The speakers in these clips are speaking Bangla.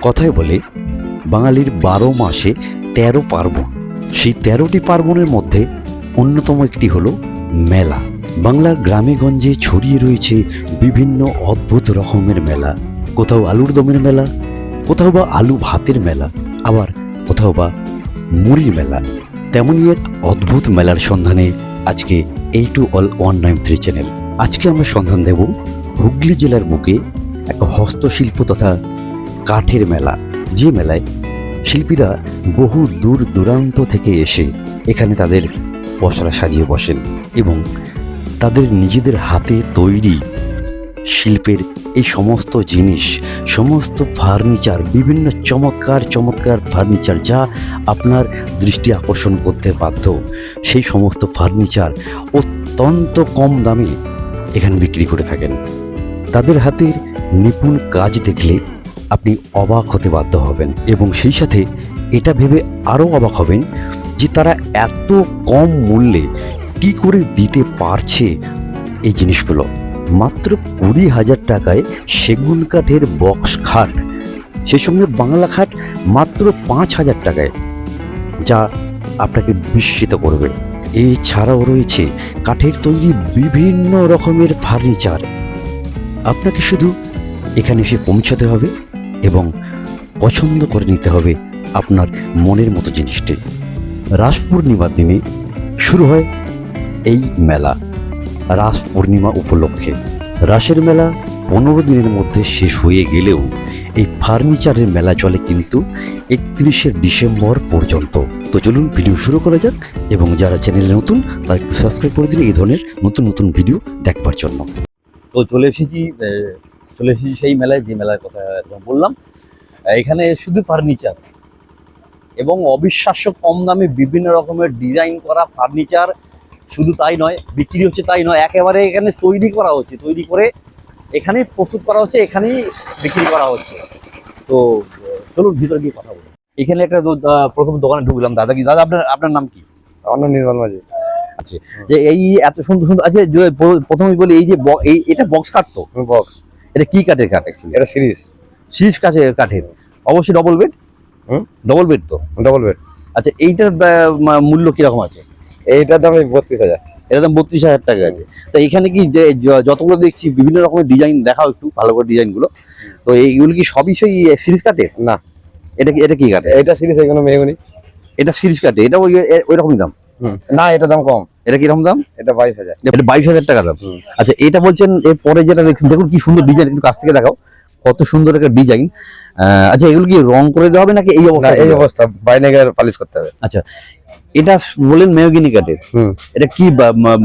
কথায় বলে বাঙালির 12 মাসে 13 পার্বণ। সেই 13টি পার্বণের মধ্যে অন্যতম একটি হলো মেলা। বাংলার গ্রামে গঞ্জে ছড়িয়ে রয়েছে বিভিন্ন অদ্ভুত রকমের মেলা। কোথাও আলুর দমের মেলা, কোথাও বা আলু ভাতের মেলা, আবার কোথাও বা মুড়ির মেলা। তেমনই এক অদ্ভুত মেলার সন্ধানে আজকে A2all193 চ্যানেল। আজকে আমরা সন্ধান দেব হুগলি জেলার বুকে এক হস্তশিল্প তথা কাঠের মেলা, যে মেলায় শিল্পীরা বহু দূর দূরান্ত থেকে এসে এখানে তাদের পসরা সাজিয়ে বসেন এবং তাদের নিজেদের হাতে তৈরি শিল্পের এই সমস্ত জিনিস, সমস্ত ফার্নিচার, বিভিন্ন চমৎকার চমৎকার ফার্নিচার যা আপনার দৃষ্টি আকর্ষণ করতে বাধ্য, সেই সমস্ত ফার্নিচার অত্যন্ত কম দামে এখানে বিক্রি করে থাকেন। তাদের হাতের নিপুণ কাজ দেখলে আপনি অবাক হতে বাধ্য হবেন এবং সেই সাথে এটা ভেবে আরও অবাক হবেন যে তারা এত কম মূল্যে কী করে দিতে পারছে এই জিনিসগুলো। মাত্র 20,000 টাকায় সেগুন কাঠের বক্স খাট, সেই সঙ্গে বাংলা খাট মাত্র 5,000 টাকায়, যা আপনাকে বিস্মিত করবে। এছাড়াও রয়েছে কাঠের তৈরি বিভিন্ন রকমের ফার্নিচার। আপনাকে শুধু এখানে এসে পৌঁছাতে হবে এবং পছন্দ করে নিতে হবে আপনার মনের মতো জিনিসটি। রাস পূর্ণিমার দিনে শুরু হয় এই মেলা। রাস পূর্ণিমা উপলক্ষে রাসের মেলা 15 দিনের মধ্যে শেষ হয়ে গেলেও এই ফার্নিচারের মেলা চলে কিন্তু 31শে ডিসেম্বর পর্যন্ত। তো চলুন ভিডিও শুরু করা যাক এবং যারা চ্যানেলে নতুন তারা একটু সাবস্ক্রাইব করে দিন এই ধরনের নতুন নতুন ভিডিও দেখবার জন্য। তো চলে এসেছি সেই মেলায়, যে মেলার কথা বললাম। এখানে শুধু ফার্নিচার এবং অবিশ্বাস্য কম দামে বিভিন্ন রকমের ডিজাইন করা ফার্নিচার। শুধু তাই নয়, বিক্রি হচ্ছে তাই নয়, একেবারে এখানে তৈরি করা হচ্ছে, তৈরি করে এখানেই প্রস্তুত করা হচ্ছে, এখানেই বিক্রি করা হচ্ছে। তো চলুন ভিতরে গিয়ে কথা বলি। এখানে একটা প্রথম দোকানে ঢুকলাম। দাদা কি, দাদা আপনার নাম কি? আমার নাম নির্মল মাঝি। আচ্ছা, যে এই এত সুন্দর সুন্দর, আচ্ছা প্রথমেই বলি, এই যে এটা বক্স কাঠ, তো বক্স, এটা কি কাঠের কাঠ অ্যাকচুয়ালি? এটা সিরিজ কাঠের, অবশ্যই ডবল বেড। ডবল বেড তো? Double bed. আচ্ছা, এইটার মূল্য কিরকম আছে? এইটার দাম 32,000। এটার দাম 32,000 টাকা আছে। তো এখানে কি যে যতগুলো দেখছি বিভিন্ন রকমের ডিজাইন, দেখাও একটু ভালো করে ডিজাইনগুলো। তো এইগুলো কি সবই সেই সিরিজ কাঠের? না, এটা কি কাঠে? এটা সিরিজ, এখানে মেহগনি। এটা সিরিজ কাঠে, এটা ওই রকমই দাম? না, এটা দাম কম। এটা কিরকম দাম? এটা 22,000। এটা 22,000 টাকা দাম। আচ্ছা, এটা বলছেন এরপরে যেটা দেখুন কি সুন্দর ডিজাইন, একটু কাছ থেকে দেখাও, কত সুন্দর একটা ডিজাইন। আচ্ছা, এগুলো কি রং করে দেওয়া হবে নাকি এই অবস্থা? এই অবস্থা বাইনাগার পালিশ করতে হবে। আচ্ছা, এটা বলেন মেহগনি কাঠের। এটা কি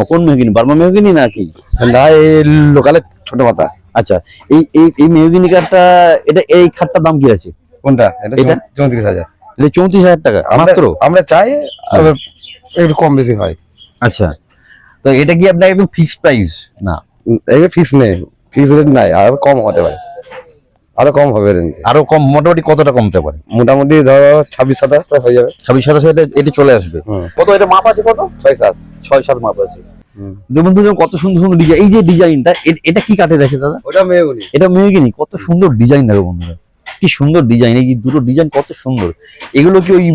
কোন মেহগনি? বার্মা মেহগনি নাকি? না, এই লোকালের ছোট পাতা। আচ্ছা, এই মেহগনি কাঠটা, এই খাটটার দাম কি আছে? কোনটা? এটা 34,000। এটা 34,000 টাকা মাত্র? আমরা চাই একটু কম বেশি হয়। আচ্ছা, তো এটা কি আপনার একদম ফিক্সড প্রাইস? না, এই ফিক্স নেই, ফিক্স রেট নাই, আর কম হতে পারে, আরো কম হবে রেঞ্জ। আরো কম? মোটামুটি কতটা কমতে পারে? মোটামুটি ধরো 26-27 হয়ে যাবে। 26-27 এটা চলে আসবে। কত এটা মাপ আছে? কত? 6-7 মাপ আছে। বন্ধুজন, কত সুন্দর সুন্দর ডিজাইন। এই যে ডিজাইনটা, এটা কি কাঠের আছে দাদা? ওটা মেহগনি। এটা মেহগনি। কত সুন্দর ডিজাইন দেখো বন্ধুরা, কি সুন্দর ডিজাইন। এই দুটো ডিজাইন কত সুন্দর। এগুলো কি ওই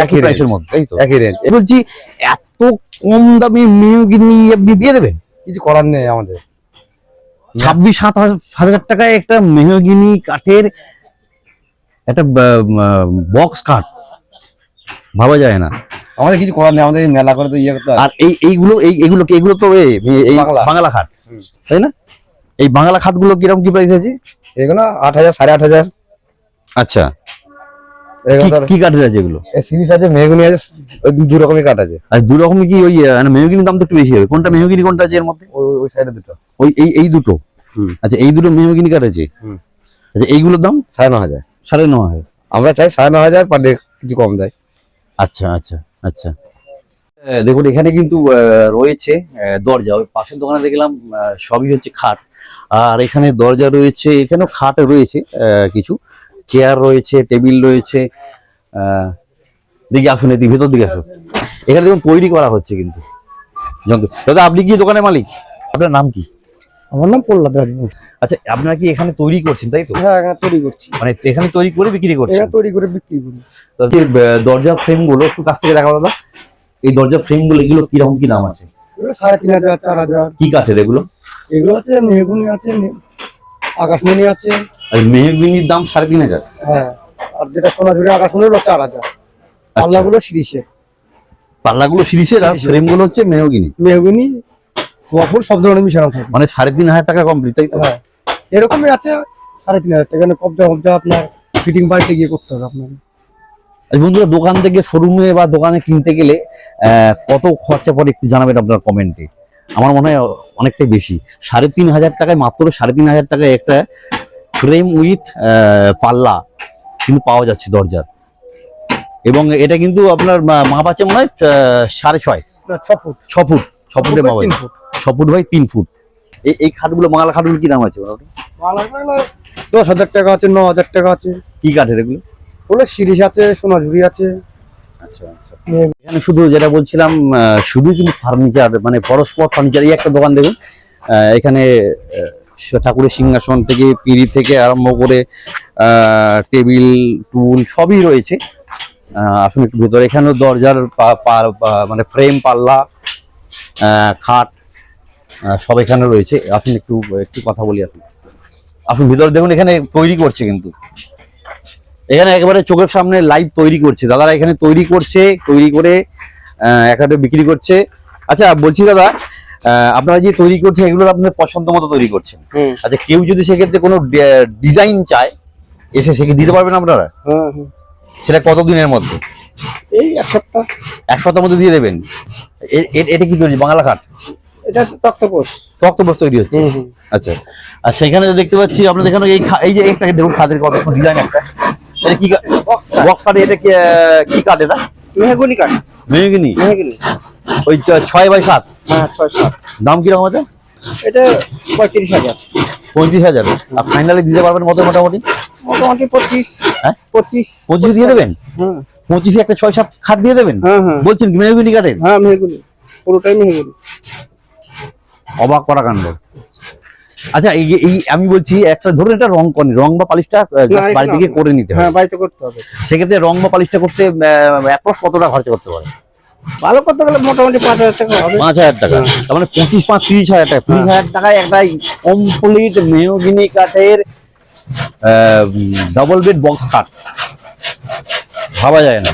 একই প্রাইসের মধ্যে? এই তো একই রেঞ্জ। বলছি, এত কম দামে মেহগনি আপনি দিয়ে দেবেন? কিছু করার নেই আমাদের। 26-27 টাকায় একটা মেহগনি কাঠের একটা বক্স কাঠ, ভাবা যায় না। আমাদের কিছু করার নেই, আমাদের মেলা করে তো ইয়ে করতে হয়। আর এইগুলো তো এই বাংলা খাট, তাই না? এই বাংলা খাটগুলো কিরকম কি প্রাইস আছে? এগুলো 8,000, 8,500। আচ্ছা, কি কাঠের আছে এগুলো? সিরিজ আছে, মেহগনি আছে, ওই দু রকমের কাঠ আছে। আর দু রকমের কি? ওই মেহগনির দাম তো একটু বেশি হবে। কোনটা মেহগনি, কোনটা আছে এর মধ্যে? ওই সাইডে দুটো, এই দুটো। আচ্ছা, এই দুটো মেহগনি কাঠ আছে। আচ্ছা, এইগুলোর দাম 9,500। 9,500। আমরা চাই 9,500 পার ডে, কিছু কম দেয়। আচ্ছা আচ্ছা আচ্ছা, দেখুন এখানে কিন্তু রয়েছে দরজা। ওই পাশের দোকানে দেখলাম সবই হচ্ছে খাট, আর এখানে দরজা রয়েছে, এখানেও খাট রয়েছে, কিছু চেয়ার রয়েছে, টেবিল রয়েছে। দেখি, আসুন এদিকে, ভেতর দিকে আসুন। এখানে দেখুন তৈরি করা হচ্ছে কিন্তু যন্ত্র। দাদা, আপনি কি দোকানের মালিক? আপনার নাম কি? আমার নাম প্রহ্লাদ রাজবংশী। আচ্ছা, আপনারা কি এখানে তৈরি করছেন তাই তো? হ্যাঁ, এখানে তৈরি করছি, মানে এখানে তৈরি করে বিক্রি করছেন? এখানে তৈরি করে বিক্রি করি। তো এই, দরজার ফ্রেম গুলো একটু কাছ থেকে দেখা দাদা। এই দরজার ফ্রেম গুলো এগুলো কিরকম কি দাম আছে? এগুলো 3,500 4,000। কি কাঠের এগুলো? এগুলো আছে মেহগুনি আছে, আকাশমণি আছে। আর মেহগিনির দাম 3,500। হ্যাঁ, আর যেটা সোনাঝুরি আকাশমণি হলো 4,000। পাল্লাগুলো সিরিজে, পাল্লাগুলো সিরিজের আর ফ্রেম গুলো হচ্ছে মেহগিনি। মেহগুনি সোয়াফুল সব ধরনের মিশানো থাকে। মানে 3,500 টাকা কমপ্লিট তাই তো? হ্যাঁ, এরকমই আছে 3,500 টাকা। এখানে কবজা আপনার ফিটিং বাড়িতে গিয়ে করতে হবে আপনার। আচ্ছা বন্ধুরা, দোকান থেকে শোরুমে বা দোকানে কিনতে গেলে কত খরচা পড়ে একটু জানাবেন আপনার কমেন্টে। আমার মনে হয় অনেকটাই বেশি। 3,500 টাকায়, মাত্র 3,500 টাকায় একটা ফ্রেম উইথ পাল্লা কিন্তু পাওয়া যাচ্ছে দরজার। এবং এটা কিন্তু আপনার মাপ আছে মনে হয় 6.5, 6 ফুট 6 ফুট 6 ফুটের মাপ 3 ফুট। 6 foot by 3 foot. এই খাটগুলো, বাংলা খাটগুলো কি দাম আছে মোটামুটি? 10,000 টাকা আছে, 9,000 টাকা আছে। কি কাঠের এগুলো? ওগুলো সিরিজ আছে, সোনাঝুরি আছে। আচ্ছা আচ্ছা। এখানে শুধু যেটা বলছিলাম, শুধু কিন্তু ফার্নিচার, মানে পরস্পর ফার্নিচার। এই একটা দোকান দেখুন, এখানে ঠাকুরের সিংহাসন থেকে, পিঁড়ি থেকে আরম্ভ করে টেবিল টুল সবই রয়েছে। আসুন একটু ভেতরে। এখানেও দরজার মানে ফ্রেম, পাল্লা, খাট সব এখানে রয়েছে। আসুন একটু একটু কথা বলি। আসুন আসুন ভিতরে দেখুন, এখানে তৈরি করছে কিন্তু। এখানে একেবারে চোখের সামনে লাইভ তৈরি করছে দাদারা। এখানে তৈরি করছে, তৈরি করে এখানে বিক্রি করছে। আচ্ছা বলছি দাদা, আপনারা যে তৈরি করছেন এগুলো আপনাদের পছন্দ মতো তৈরি করছেন। আচ্ছা, কেউ যদি সেক্ষেত্রে কোনো ডিজাইন চায়, এসে সেকে দিতে পারবেন আপনারা? হ্যাঁ, সেটা কতদিনের মধ্যে? এই 1 সপ্তাহ। 1 সপ্তাহের মধ্যে দিয়ে দেবেন? এটা কি তৈরি, বাংলা খাট? এটা তক্তপোষ। তক্তপোষ তৈরি হচ্ছে। আচ্ছা, আর সেখানে দেখতে পাচ্ছি আপনাদের এখানে এই যে একটা দেখুন খাটের কত ডিজাইন একটা। এটা কি বক্স কাঠ? এটা কি কাঠ? এটা মেহগনি কাঠ। মেহগিনি। মেহগনি ওই 6x7। হ্যাঁ, 6-7। দাম কিরকম আছে? এটা 35,000। 35,000। আর ফাইনালি দিতে পারবেন মোটামুটি? মোটামুটি 25। হ্যাঁ, 25 দিয়ে দেবেন? হ্যাঁ 25-এ একটা 6-7 খাট দিয়ে দেবেন? হ্যাঁ হ্যাঁ বলছেন কি মেহগিনি কাঠের? হ্যাঁ, মেহগনি, পুরোটাই মেহগনি। অবাক করা কাণ্ড। আচ্ছা, এই আমি বলছি, একটা ধরুন এটা রং বা পালিশটা বাড়ি থেকে করে নিতে হবে। হ্যাঁ, বাড়িতে করতে হবে। সেক্ষেত্রে রং বা পালিশটা করতে অ্যাপ্রক্স কত টাকা খরচা করতে পারে? ভালো করতে গেলে মোটামুটি 5,000 টাকা হবে। 5,000 টাকা। তার মানে 25-5 30,000 টাকা। 30,000 টাকায় একটা কমপ্লিট মেহগিনি কাঠের ডাবল বেড বক্স খাট ভাবা যায় না।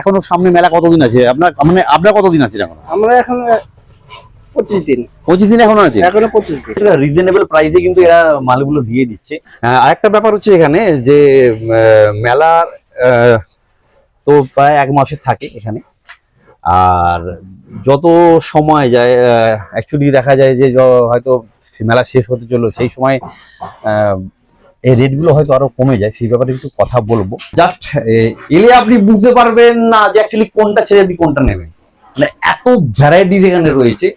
এখনো সামনে মেলা কতদিন আছে আপনার? মানে আপনার কতদিন আছে এখন? আমরা এখন 25 দিন। 25 দিন এখনো আছে? এখনো 25 দিন। রিজনেবল প্রাইসে কিন্তু এরা মালগুলো দিয়ে দিচ্ছে। আরেকটা ব্যাপার হচ্ছে এখানে যে মেলার তো প্রায় 1 মাসে থাকে এখানে। আর যত সময় যায় অ্যাকচুয়ালি দেখা যায় যে হয়তো মেলা শেষ হতে চললো, সেই সময় এই রেটগুলো হয়তো আরো কমে যায়। সেই ব্যাপারে একটু কথা বলবো। জাস্ট এলে আপনি বুঝতে পারবেন না যে অ্যাকচুয়ালি কোনটা ছেড়ে আপনি কোনটা নেবেন। মানে এত ভ্যারাইটিস এখানে রয়েছে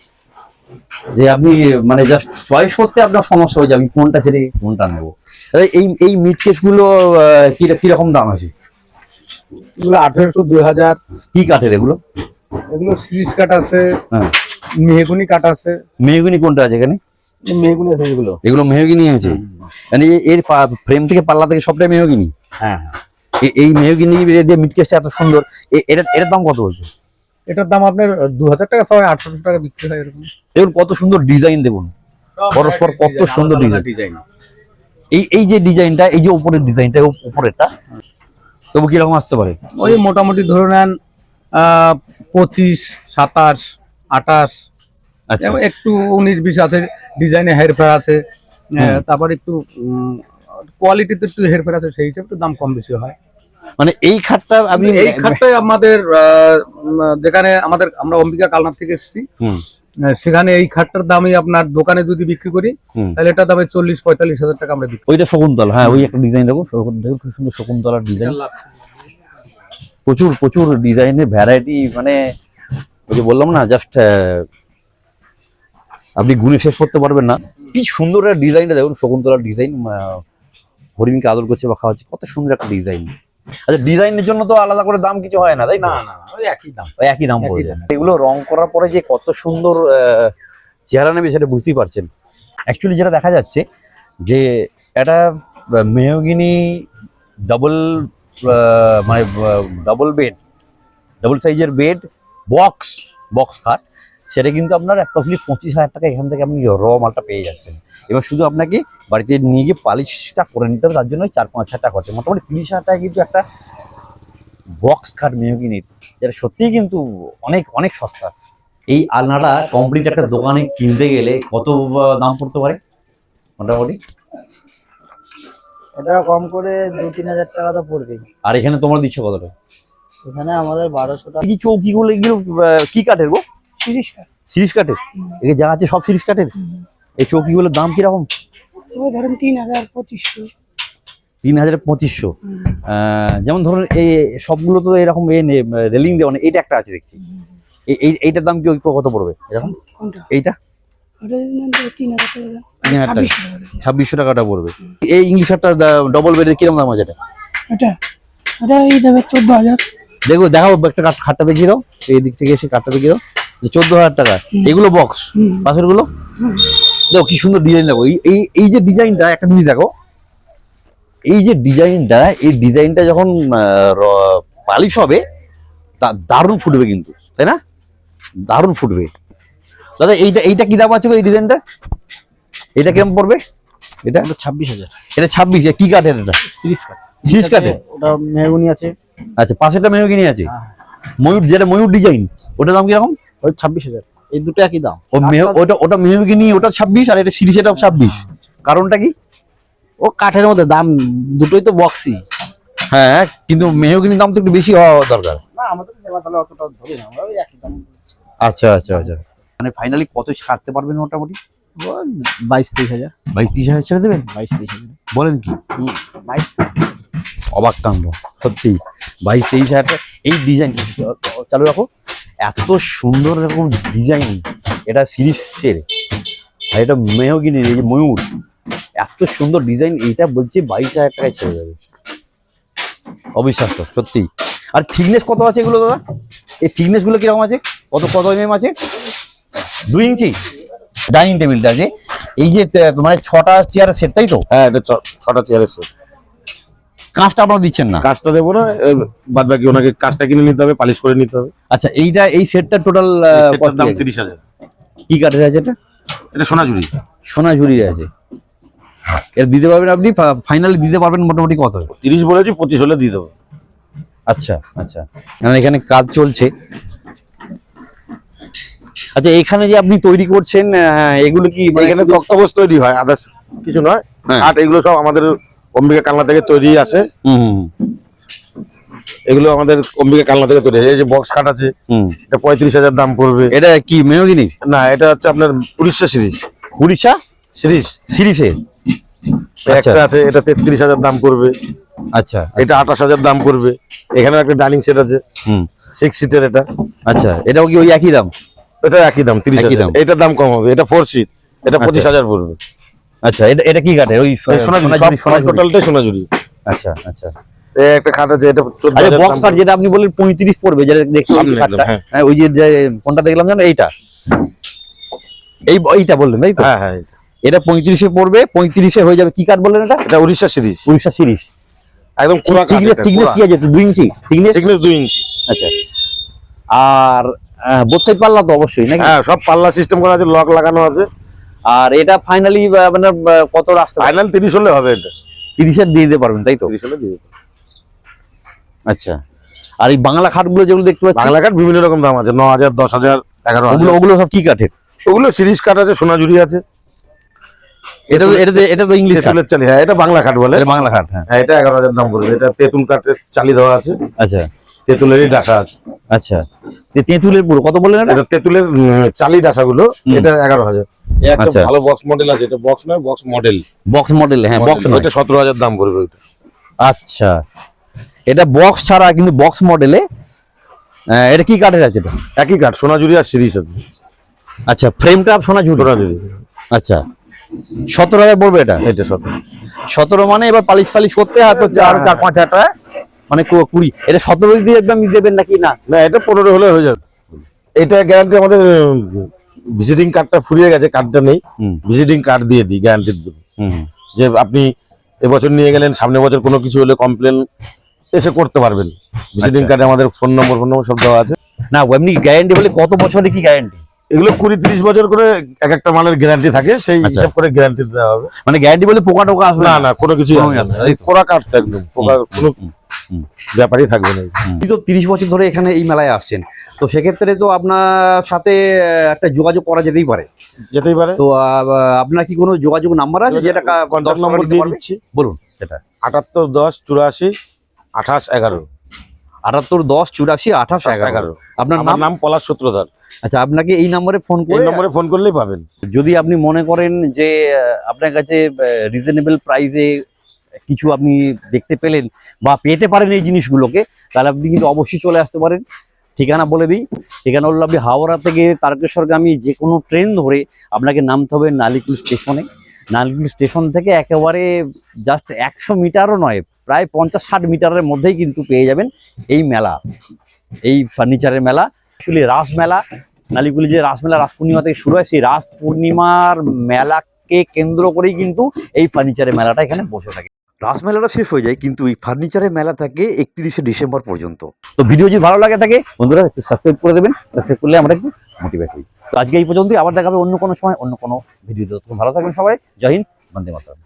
যে আপনি মানে জাস্ট চয়েস করতে আপনার সমস্যা হয়ে যাবে, আমি কোনটা ছেড়ে কোনটা নেবো। এই মিড কেস গুলো কিরকম দাম আছে? এগুলো 1,800 2,000। কি কাঠের এগুলো? এগুলো সিরিজ কাঠ আছে, হ্যাঁ, মেহগনি কাঠ আছে। মেহগিনি কোনটা আছে এখানে? মেহগনি আছে এগুলো। এগুলো মেহগিনি আছে। মানে এর ফ্রেম থেকে পাল্লা থেকে সবটাই মেহগিনি? হ্যাঁ, এই মেহগিনি যে মিড কেসটা এত সুন্দর, এটার দাম কত বলছে? এটার দাম আপনার 2,000 টাকা, সবাই 800 টাকা বিক্রি হয় এরকম। দেখুন কত সুন্দর ডিজাইন, দেখুন পরস্পর কত সুন্দর ডিজাইন। এই যে ডিজাইনটা, এই যে উপরের ডিজাইনটা, উপরেরটা তবু কিরকম আসতে পারে? ওই মোটামুটি ধরে নেন 25, 27, 28। আচ্ছা, একটু 19-20 আছে, ডিজাইনে হেরফের আছে। তারপর একটু কোয়ালিটিতে একটু হেরফের আছে, সেই হিসেবে একটু দাম কম বেশি হয়। মানে এই খাটটা আমি এই খাটটাই আমাদের যেখানে আমরা অম্বিকা কালনাথ থেকে এসেছি, সেখানে এই খাটটার দামই আপনার দোকানে যদি বিক্রি করি তাহলে এটা দামে 40-45 হাজার টাকা আমরা বিক্রি ওইটা শকুন্তলা। হ্যাঁ, ওই একটা ডিজাইন দেখো, দেখো খুব সুন্দর শকুন্তলার ডিজাইন। প্রচুর প্রচুর ডিজাইনের ভ্যারাইটি। মানে ওই যে বললাম না, জাস্ট আপনি গুণে শেষ করতে পারবেন না। কি সুন্দর একটা ডিজাইনটা দেখুন, শকুন্তলার ডিজাইন। হরিণীকে আদর করছে বা খাওয়াচ্ছে, কত সুন্দর একটা ডিজাইন। আচ্ছা, ডিজাইনের জন্য তো আলাদা করে দাম কিছু হয় না তাই না? না, ওই একই দাম। ওই একই দাম পড়ে যায়। এগুলো রং করার পরে যে কত সুন্দর চেহারা নেবে সেটা বুঝতেই পারছেন। অ্যাকচুয়ালি যেটা দেখা যাচ্ছে যে একটা মেহগিনি ডাবল মানে ডাবল বেড, ডাবল সাইজের বেড, বক্স খাট, সেটা কিন্তু আপনার অ্যাপ্রক্সিমেটলি 25,000 টাকা এখান থেকে আপনি র মালটা পেয়ে যাচ্ছেন। এবার শুধু আপনাকে বাড়িতে নিয়ে গিয়ে পালিশটা করে নিতে হবে, তার জন্য 4-5 হাজার টাকা খরচা। মোটামুটি 30,000 টাকা কিন্তু একটা বক্স খাট মেহগিনির, যেটা সত্যিই কিন্তু অনেক অনেক সস্তা। এই আলনাটা কমপ্লিট একটা দোকানে কিনতে গেলে কত দাম পড়তে পারে মোটামুটি? এটা কম করে 2-3 হাজার টাকা তো পড়বেই। আর এখানে তোমরা দিচ্ছ কতটা? এখানে আমাদের 1200 টাকা। এই চৌকিগুলো এগুলো কি কাঠের গো? সিরিজ কাঠের? এই যা আছে সব সিরিজ কাঠের? এই চৌকিগুলোর দাম কিরকম? ওই ধরেন 3,000-2500। 3,000-2500। যেমন ধরুন এই সবগুলো তো এরকম রেলিং দেওয়া নেই, এইটা একটা আছে দেখছি, এইটার দাম কি কত পড়বে এরকম? কোনটা? এইটা ওটা 3,000 টাকা দাম। 3,000 টাকা, 2600 টাকা দাম। 2600 টাকাটা পড়বে। এই ইংলিশ একটা ডবল বেডের কিরকম দাম আছে এটা? এটা এই দেবে 14,000। দেখো দেখাও একটা খাটটা দেখিয়ে দাও, এই দিক থেকে এসে কাঠটা দেখিয়ে দাও। 14,000 টাকা। এগুলো বক্স, পাশের গুলো দেখো কি সুন্দর ডিজাইন। দেখো এই যে ডিজাইনটা, একটা জিনিস দেখো, এই যে ডিজাইনটা, এই ডিজাইনটা যখন পালিশ হবে দারুণ ফুটবে কিন্তু, তাই না? দারুণ ফুটবে। দাদা এইটা কি দাম আছে এই ডিজাইনটা? এটা কেমন পড়বে? এটা 26,000। এটা 26। কি কাঠের এটা? সিরিজ কাট। সিরিজ কাঠের? ওটা মেহগনি আছে। আচ্ছা, পাশেরটা মেহগিনি আছে। ময়ূর, যেটা ময়ূর ডিজাইন, ওটার দাম কিরকম? ওই 26,000। এই দুটো একই দাম। ওটা মেহগিনি, ওটা 26, আর এটা সিরিজ, এটাও 26। কারণটা কি? ও কাঠের মধ্যে দাম দুটোই তো বক্সই। হ্যাঁ, কিন্তু মেহগিনির দাম তো একটু বেশি হওয়া দরকার। না, আমাদের তাহলে অতটা ধরি না, আমরা ওই একই দাম। আচ্ছা। মানে ফাইনালি কত ছাড়তে পারবেন মোটামুটি? 22-23,000। 22-30 হাজার ছেড়ে দেবেন? 22-23,000। বলেন কি? 22। অবাক কাণ্ড সত্যি। 22-23 হাজার টাকা। এই ডিজাইন চালু রাখো, এত সুন্দর এরকম ডিজাইন, এটা সিরিজের, আর এটা মেহগিনির, এই যে ময়ূর, এত সুন্দর ডিজাইন, এইটা বলছে 22,000 টাকায় ছেড়ে যাবে। অবিশ্বাস্য সত্যি। আর থিকনেস কত আছে এগুলো দাদা? এই থিকনেস গুলো কিরকম আছে? কত mm আছে? 2 ইঞ্চি ডাইনিং টেবিলটা আছে। এই যে মানে 6টা চেয়ারের সেট, তাই তো? হ্যাঁ, এটা 6টা চেয়ারের সেট। কাঁচটা আপনারা দিচ্ছেন না? কাজটা দেবো না, বাদ বাকি ওনাকে কাজটা কিনে নিতে হবে, পালিশ করে নিতে হবে। আচ্ছা, এই সেটটা টোটাল সেটটার দাম 30,000। কি কাঠের আছে এটা? এটা সোনাঝুরি। সোনাঝুরির আছে। এর দিতে পারবেন আপনি? ফাইনালি দিতে পারবেন মোটামুটি কত? 30 বলেছি, 25 হলে দিয়ে দেবো। আচ্ছা। কারণ এখানে কাজ চলছে। আচ্ছা, এখানে যে আপনি তৈরি করছেন এগুলো কি এখানে তক্তাপোষ তৈরি হয়, আদার্স কিছু নয়। হ্যাঁ। আর এগুলো সব আমাদের অম্বিকা কালনা থেকে তৈরি আসে। এগুলো আমাদের অম্বিকা কালনা থেকে তৈরি। এই যে বক্স খাট আছে, এটা 35,000 দাম পড়বে। এটা কি মেহগিনি? না, এটা হচ্ছে আপনার উড়িষ্যা সিরিজ। উড়িষ্যা সিরিজের একটা আছে, এটা 33,000 দাম পড়বে। আচ্ছা, এটা 28,000 দাম পড়বে। এখানে একটা ডাইনিং সেট আছে 6 সিটের, এটা। আচ্ছা, এটাও কি ওই একই দাম? এটা একই দাম, 30,000। এটার দাম কম হবে, এটা 4 সিট, এটা 25,000 পড়বে। আচ্ছা, এটা কি কাঠের? ওই সোনাঝুরি, টোটালটাই সোনাঝুরি। আচ্ছা। একটা খাট আছে, এটা আচ্ছা, 14,000 বক্স কাঠ যেটা আপনি বললেন 35 পড়বে, যেটা দেখছি সামনে একদম, কাঠটা। হ্যাঁ। হ্যাঁ, ওই যে কোনটা দেখলাম জানো? এইটা বললেন, তাই তো? হ্যাঁ। এটা 35-এ পড়বে। 35-এ হয়ে যাবে। কি কাঠ বললেন এটা? এটা উড়িষ্যা সিরিজ, উড়িষ্যা সিরিজ। একদম পুরো থিকনেস কি আছে? 2 ইঞ্চি থিকনেস? 2 ইঞ্চি। আচ্ছা। আর বোথ সাইড পাল্লা তো অবশ্যই নাকি? হ্যাঁ, সব পাল্লা সিস্টেম করা আছে, লক লাগানো আছে। আর এটা ফাইনালি মানে কত রাস্তা? ফাইনাল 30 হলে হবে। এটা 30-এর দিয়ে দিতে পারবেন, তাই তো? 30 হলে দিয়ে দেবো। আচ্ছা। আর এই বাংলা খাটগুলো যেগুলো দেখতে পাচ্ছি, বাংলা কাঠ বিভিন্ন রকম দাম আছে, 9,000, 10,000, 11,000। ওগুলো সব কি কাঠের? ওগুলো সিরিজ কাঠ আছে, সোনাঝুরি আছে। এটা তো ইংলিশ কাঠ। তেঁতুলের চালি। হ্যাঁ, এটা বাংলা কাঠ বলে। এটা বাংলা কাঠ। হ্যাঁ। হ্যাঁ, এটা 11,000 দাম পড়বে। এটা তেঁতুল কাঠের চালি দেওয়া আছে, আচ্ছা। তেঁতুলেরই ডাসা আছে। আচ্ছা, তেঁতুলের পুরো কত বললেন এটা? এটা তেঁতুলের চালি ডাসাগুলো, এটা 11,000। একটা আচ্ছা। ভালো বক্স মডেল আছে, এটা বক্স নয়, বক্স মডেল। Box model? হ্যাঁ, বক্স নয়। এটা 17,000 দাম পড়বে ওইটা। আচ্ছা, এটা বক্স ছাড়া, কিন্তু বক্স মডেলে এটা কি কাঠের আছে? এটা একই কাঠ, সোনাঝুরি আর সিরিজ আছে। আচ্ছা, ফ্রেমটা সোনাঝুরি? সোনাঝুরি। আচ্ছা, 17,000 পড়বে এটা? এটা 17 মানে এবার পালিশ করতে হয়তো 4-5 হাজার টাকা, মানে 20। এটা 17 দিয়ে একদম দেবেন নাকি? না, না, এটা 15 হলে হয়ে যাবে। এটা গ্যারান্টি আমাদের ভিজিটিং কার্ডটা ফুরিয়ে গেছে, কার্ডটা নেই, হুম। ভিজিটিং কার্ড দিয়ে দিই গ্যারান্টির জন্য, যে আপনি এবছর নিয়ে গেলেন, সামনে বছর কোনো কিছু হলে কমপ্লেন এসে করতে পারবেন। ভিজিটিং কার্ডে আমাদের ফোন নম্বর সব দেওয়া আছে। না এমনি গ্যারান্টি বলে কত বছরের কি গ্যারান্টি? এগুলো 20-30 বছর করে এক একটা মালের গ্যারান্টি থাকে, সেই আচ্ছা। হিসাব করে গ্যারান্টি দেওয়া হবে। মানে গ্যারান্টি বলে পোকা টোকা আসবে না না, কোনো কিছু কোনো আসবে না, তাই তো? পোকা কাটতে একদম, পোকা কোনো ব্যাপারই থাকবে না। আপনি তো 30 বছর ধরে এখানে এই মেলায় আসছেন, তো সেক্ষেত্রে তো আপনার সাথে একটা যোগাযোগ করা যেতেই পারে। যেতেই পারে। তো আপনার কি কোনো যোগাযোগ নাম্বার আছে যেটা কন্ট্যাক্ট নম্বর দিয়ে দিচ্ছি, বলুন সেটা। 78 10 84 28 11। 78 10 84 28 11। আপনার আমার নাম? নাম পলাশ সূত্রধর। আচ্ছা, আপনাকে এই নম্বরে ফোন এই করে নম্বরে ফোন করলেই পাবেন। যদি আপনি মনে করেন যে আপনার কাছে রিজনেবল প্রাইসে কিছু আপনি দেখতে পেলেন বা পেতে পারেন এই জিনিসগুলোকে, তাহলে আপনি কিন্তু অবশ্যই চলে আসতে পারেন। ঠিকানা বলে দিই, ঠিকানা হলো আপনি হাওড়া থেকে তারকেশ্বরগামী যে কোনো ট্রেন ধরে আপনাকে নামতে হবে নালিকুল স্টেশনে। নালিকুল স্টেশন থেকে একেবারে জাস্ট 100 মিটারও নয়, প্রায় 50-60 মিটারের মধ্যেই কিন্তু পেয়ে যাবেন এই মেলা, এই ফার্নিচারের মেলা। অ্যাকচুয়ালি রাস মেলা, নালিকুলি যে রাস মেলা রাস পূর্ণিমা থেকে শুরু হয়, সেই রাস পূর্ণিমার মেলাকে কেন্দ্র করেই কিন্তু এই ফার্নিচারের মেলাটা এখানে বসে থাকে। রাস মেলাটা শেষ হয়ে যায় কিন্তু এই ফার্নিচারের মেলা থাকে 31শে ডিসেম্বর পর্যন্ত। তো ভিডিও যদি ভালো লাগে থাকে বন্ধুরা একটু সাবস্ক্রাইব করে দেবেন, সাবস্ক্রাইব করলে আমরা একটু মোটিভেট হই। তো আজকে এই পর্যন্তই, আবার দেখা হবে অন্য কোনো সময় অন্য কোনো ভিডিওতে। ভালো থাকবেন সবাই, জয় হিন্দ, বন্দে মাতরম।